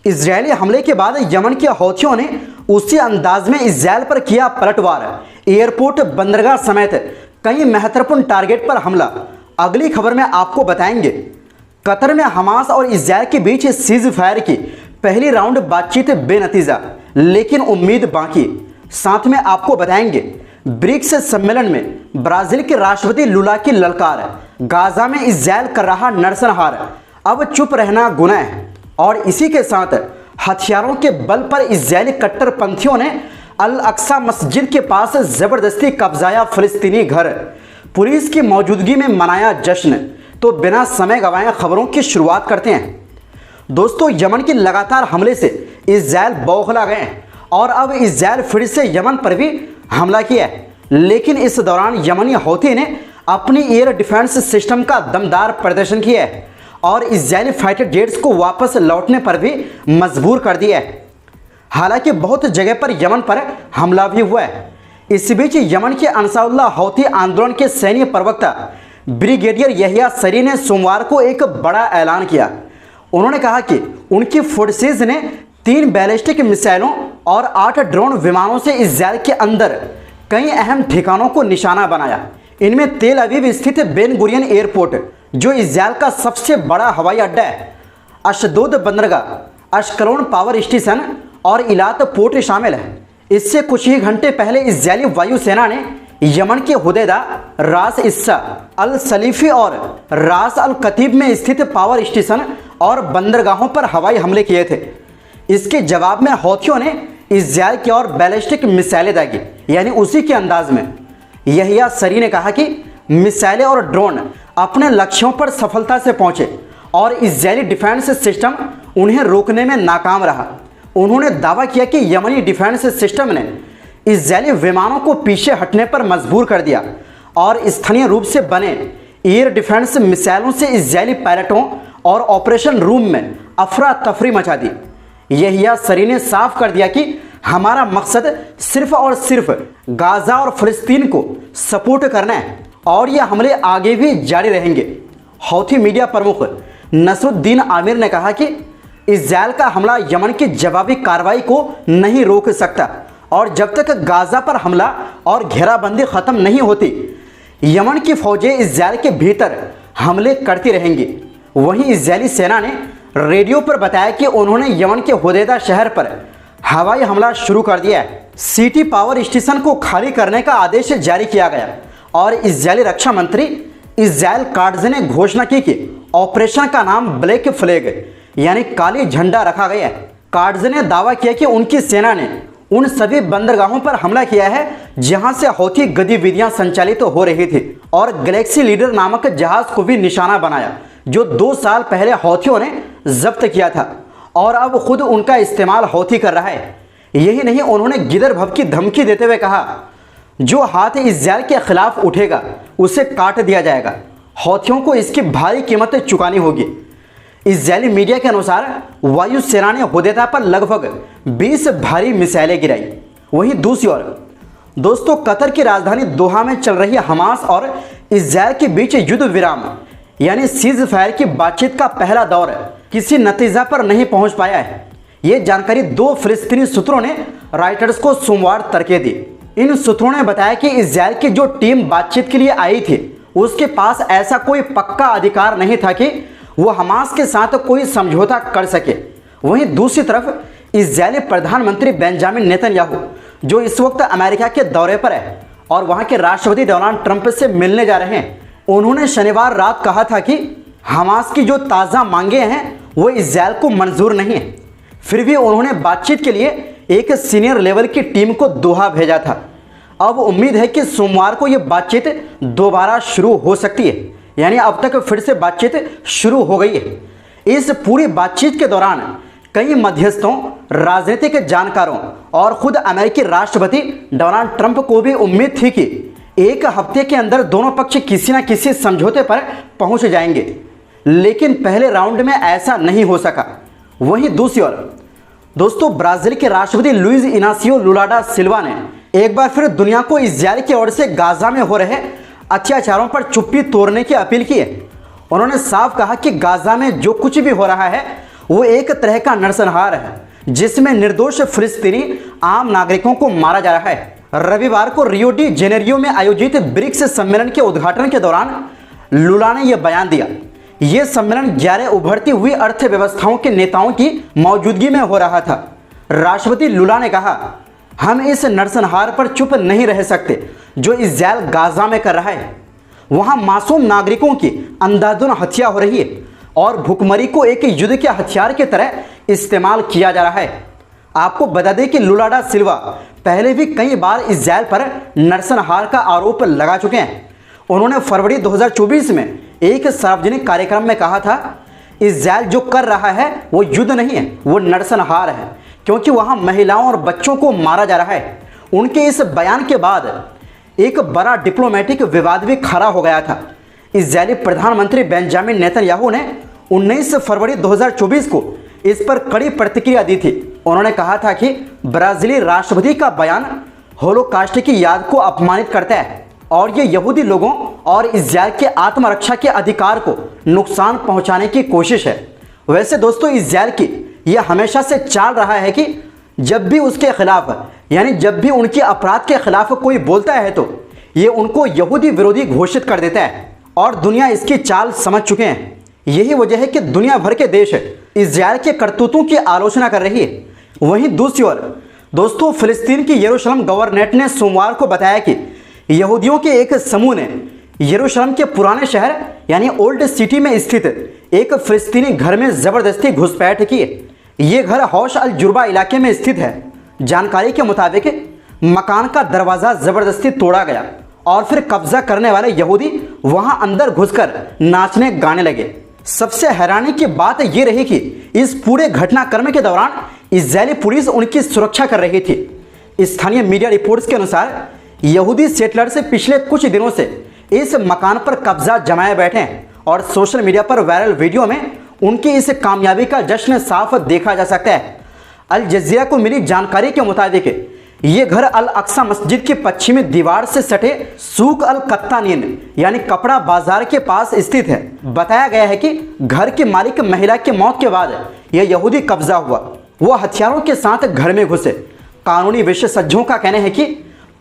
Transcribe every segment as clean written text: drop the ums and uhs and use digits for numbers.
Israeli हमले के बाद यमन के हौथियों ने उसी अंदाज में इजरायल पर किया पलटवार। एयरपोर्ट, बंदरगाह समेत कई महत्वपूर्ण टारगेट पर हमला। अगली खबर में आपको बताएंगे कतर में हमास और इजरायल के बीच सीज फायर की पहली राउंड बातचीत बेनतीजा, लेकिन उम्मीद बाकी। साथ में आपको बताएंगे ब्रिक्स सम्मेलन में ब्राजील के राष्ट्रपति लुला की ललकार। गाजा में इजरायल कर रहा नरसंहार, अब चुप रहना गुनाह है। और इसी के साथ हथियारों के बल पर इजरायली कट्टरपंथियों ने अल अक्सा मस्जिद के पास जबरदस्ती कब्जाया फिलिस्तीनी घर। पुलिस की मौजूदगी में मनाया जश्न। तो बिना समय गंवाए खबरों की शुरुआत करते हैं। दोस्तों, यमन के लगातार हमले से इजरायल बौखला गए और अब इजरायल फिर से यमन पर भी हमला किया है। लेकिन इस दौरान यमनी हौथी ने अपनी एयर डिफेंस सिस्टम का दमदार प्रदर्शन किया है और इजरायली फाइटर जेट्स को वापस लौटने पर भी मजबूर कर दिया है। हालांकि बहुत जगह पर यमन पर हमला भी हुआ है। इस बीच यमन के अंसारुल्लाह हौथी आंदोलन के सैन्य प्रवक्ता ब्रिगेडियर यहिया सरी ने सोमवार को एक बड़ा ऐलान किया। उन्होंने कहा कि उनकी फोर्सेज ने 3 बैलिस्टिक मिसाइलों और 8 ड्रोन विमानों से इजरायल के अंदर कई अहम ठिकानों को निशाना बनाया। इनमें तेल अवीव स्थित बेन गुरियन एयरपोर्ट, जो इजरायल का सबसे बड़ा हवाई अड्डा है, अशदोद बंदरगाह, अशकलोन पावर स्टेशन और इलात पोर्ट शामिल है। इससे कुछ ही घंटे पहले इजरायली वायुसेना ने यमन के हुदैदा, रास इस्सा, अल सलीफी और रास अल कतीब में स्थित पावर स्टेशन और बंदरगाहों पर हवाई हमले किए थे। इसके जवाब में हौथियों ने इजरायल की ओर बैलिस्टिक मिसाइलें दागी, यानी उसी के अंदाज में। यहिया सरी ने कहा कि मिसाइलें और ड्रोन अपने लक्ष्यों पर सफलता से पहुंचे और इजरायली डिफेंस सिस्टम उन्हें रोकने में नाकाम रहा। उन्होंने दावा किया कि यमनी डिफेंस सिस्टम ने इजरायली विमानों को पीछे हटने पर मजबूर कर दिया और स्थानीय रूप से बने एयर डिफेंस मिसाइलों से इजरायली पायलटों और ऑपरेशन रूम में अफरा तफरी मचा दी। यहिया सरी ने साफ कर दिया कि हमारा मकसद सिर्फ और सिर्फ गाजा और फिलिस्तीन को सपोर्ट करना है और यह हमले आगे भी जारी रहेंगे। हौथी मीडिया प्रमुख नसरुद्दीन आमिर ने कहा कि इजरायल का हमला यमन की जवाबी कार्रवाई को नहीं रोक सकता और जब तक गाजा पर हमला और घेराबंदी खत्म नहीं होती, यमन की फौजें इजरायल के भीतर हमले करती रहेंगी। वहीं इजरायली सेना ने रेडियो पर बताया कि उन्होंने यमन के हुदैदा शहर पर हवाई हमला शुरू कर दिया है। सिटी पावर स्टेशन को खाली करने का आदेश जारी किया गया और इजरायली रक्षा मंत्री इज़राइल काट्ज ने घोषणा की कि ऑपरेशन का नाम ब्लैक फ्लैग, यानी काली झंडा रखा गया है। काट्ज ने दावा किया कि उनकी सेना ने उन सभी बंदरगाहों पर हमला किया है जहां से हौथी गतिविधियां संचालित हो रही थी और गैलेक्सी लीडर नामक जहाज को भी निशाना बनाया, जो 2 साल पहले हौथियों ने जब्त किया था और अब खुद उनका इस्तेमाल हौथी कर रहा है। यही नहीं, उन्होंने गिदर भव की धमकी देते हुए कहा, जो हाथ इजरायल के खिलाफ उठेगा उसे काट दिया जाएगा। हौथियों को इसकी भारी कीमत चुकानी होगी। इजरायली मीडिया के अनुसार वायुसेना ने हुदैदा पर लगभग 20 भारी मिसाइलें गिराई। वहीं दूसरी ओर दोस्तों, कतर की राजधानी दोहा में चल रही हमास और इजरायल के बीच युद्ध विराम यानी सीज फायर की बातचीत का पहला दौर किसी नतीजा पर नहीं पहुंच पाया है। ये जानकारी 2 फिलिस्तीनी सूत्रों ने राइटर्स को सोमवार तड़के दी। इन सूत्रों ने बताया कि इजरायल की जो टीम बातचीत के लिए आई थी, उसके पास ऐसा कोई पक्का अधिकार नहीं था कि वो हमास के साथ कोई समझौता कर सके। वहीं दूसरी तरफ इजरायली प्रधानमंत्री बेंजामिन नेतन्याहू, जो इस वक्त अमेरिका के दौरे पर है और वहां के राष्ट्रपति डोनाल्ड ट्रंप से मिलने जा रहे हैं, उन्होंने शनिवार रात कहा था कि हमास की जो ताज़ा मांगे हैं वो इजरायल को मंजूर नहीं है। फिर भी उन्होंने बातचीत के लिए एक सीनियर लेवल की टीम को दोहा भेजा था। अब उम्मीद है कि सोमवार को ये बातचीत दोबारा शुरू हो सकती है, यानी अब तक फिर से बातचीत शुरू हो गई है। इस पूरी बातचीत के दौरान कई मध्यस्थों, राजनीतिक जानकारों और खुद अमेरिकी राष्ट्रपति डोनाल्ड ट्रंप को भी उम्मीद थी कि 1 हफ्ते के अंदर दोनों पक्ष किसी न किसी समझौते पर पहुंच जाएंगे, लेकिन पहले राउंड में ऐसा नहीं हो सका। वहीं दूसरी ओर दोस्तों, ब्राजील के राष्ट्रपति लुइज इनासियो लुला डा सिल्वा ने एक बार फिर दुनिया को इजरायल की ओर से गाजा में हो रहे अत्याचारों पर चुप्पी तोड़ने की अपील की है। उन्होंने साफ कहा कि गाजा में जो कुछ भी हो रहा है वो एक तरह का नरसंहार है जिसमें निर्दोष फिलिस्तीनी आम नागरिकों को मारा जा रहा है। रविवार को रियो डी जेनेरियो में आयोजित ब्रिक्स सम्मेलन के उद्घाटन के दौरान लुला ने यह बयान दिया। यह सम्मेलन 11 उभरती हुई अर्थव्यवस्थाओं के नेताओं की मौजूदगी में हो रहा था। राष्ट्रपति लुला ने कहा, हम इस नरसंहार पर चुप नहीं रह सकते जो इज़राइल गाजा में कर रहा है। वहां मासूम नागरिकों की अंधाधुंध हत्या हो रही है और भुखमरी को एक युद्ध के हथियार की तरह इस्तेमाल किया जा रहा है। आपको बता दें कि लुला डा सिल्वा पहले भी कई बार इज़राइल पर नरसंहार का आरोप लगा चुके हैं। उन्होंने फरवरी 2024 में एक सार्वजनिक कार्यक्रम में कहा था, इज़राइल जो कर रहा है वो युद्ध नहीं है, वो नरसंहार है, क्योंकि वहां महिलाओं और बच्चों को मारा जा रहा है। उनके इस बयान के बाद एक बड़ा डिप्लोमेटिक विवाद भी खड़ा हो गया था। इज़रायली प्रधानमंत्री बेंजामिन नेतन्याहू ने 19 फरवरी 2024 को इस पर कड़ी प्रतिक्रिया दी थी। उन्होंने कहा था कि ब्राज़ीली राष्ट्रपति का बयान होलोकॉस्ट की याद को अपमानित करता है और ये यहूदी लोगों और इज़राइल के आत्मरक्षा के अधिकार को नुकसान पहुंचाने की कोशिश है। वैसे दोस्तों, इज़राइल की यह हमेशा से चाल रहा है कि जब भी उसके खिलाफ यानी जब भी उनके अपराध के खिलाफ कोई बोलता है तो ये उनको यहूदी विरोधी घोषित कर देता है और दुनिया इसकी चाल समझ चुके हैं। यही वजह है कि दुनिया भर के देश इज़राइल के करतूतों की आलोचना कर रही है। वहीं दूसरी ओर दोस्तों, फिलिस्तीन की यरूशलेम गवर्नरेट ने सोमवार को बताया कि यहूदियों के एक समूह ने यरूशलेम के पुराने शहर यानी ओल्ड सिटी में स्थित एक फिलिस्तीनी घर में ज़बरदस्ती घुसपैठ की। ये घर हौश अल जुर्बा इलाके में स्थित है। जानकारी के मुताबिक मकान का दरवाज़ा ज़बरदस्ती तोड़ा गया और फिर कब्जा करने वाले यहूदी वहां अंदर घुसकर नाचने गाने लगे। सबसे हैरानी की बात यह रही कि इस पूरे घटनाक्रम के दौरान इज़रायली पुलिस उनकी सुरक्षा कर रही थी। स्थानीय मीडिया रिपोर्ट्स के अनुसार यहूदी सेटलर से पिछले कुछ दिनों से इस मकान पर कब्जा जमाए बैठे हैं और सोशल मीडिया पर वायरल वीडियो में उनकी इस कामयाबी का जश्न साफ देखा जा सकता है। अल जज़ीरा को मिली जानकारी के मुताबिक ये घर अल अक्सा मस्जिद की पश्चिमी दीवार से सटे सूक अल कत्तानीन यानी कपड़ा बाजार के पास स्थित है। बताया गया है कि घर के मालिक महिला की मौत के बाद यह यहूदी कब्जा हुआ। वो हथियारों के साथ घर में घुसे। कानूनी विशेषज्ञों का कहना है कि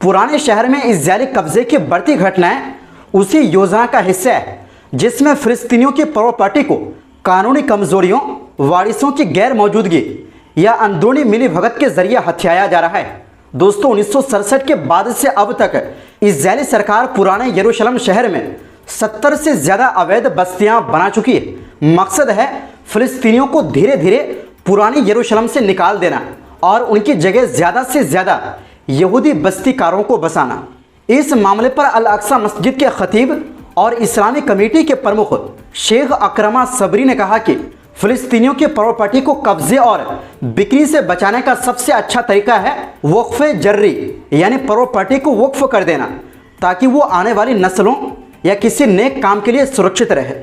पुराने शहर में इज़रायली कब्जे की बढ़ती घटनाएं उसी योजना का हिस्सा है जिसमें फिलिस्तीनियों की प्रॉपर्टी को कानूनी कमजोरियों, वारिसों की गैर मौजूदगी या अंदरूनी मिलीभगत के जरिए हथियाया जा रहा है। दोस्तों, 1967 के बाद से अब तक इज़रायली सरकार पुराने यरूशलेम शहर में 70 से ज़्यादा अवैध बस्तियां बना चुकी है। मकसद है फिलिस्तीनियों को धीरे धीरे पुरानी यरूशलेम से निकाल देना और उनकी जगह ज़्यादा से ज़्यादा यहूदी बस्तीकारों को बसाना। इस मामले पर अल अक्सा मस्जिद के खतीब और इस्लामी कमेटी के प्रमुख शेख अकरमा सबरी ने कहा कि फिलिस्तीनियों की प्रॉपर्टी को कब्जे और बिक्री से बचाने का सबसे अच्छा तरीका है वक्फ़े जर्री यानी प्रॉपर्टी को वक्फ कर देना ताकि वो आने वाली नस्लों या किसी नेक काम के लिए सुरक्षित रहे।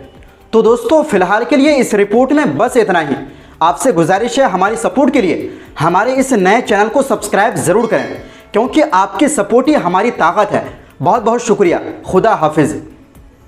तो दोस्तों, फिलहाल के लिए इस रिपोर्ट में बस इतना ही। आपसे गुजारिश है हमारी सपोर्ट के लिए हमारे इस नए चैनल को सब्सक्राइब ज़रूर करें, क्योंकि आपकी सपोर्ट ही हमारी ताकत है। बहुत बहुत शुक्रिया। खुदा हाफिज़।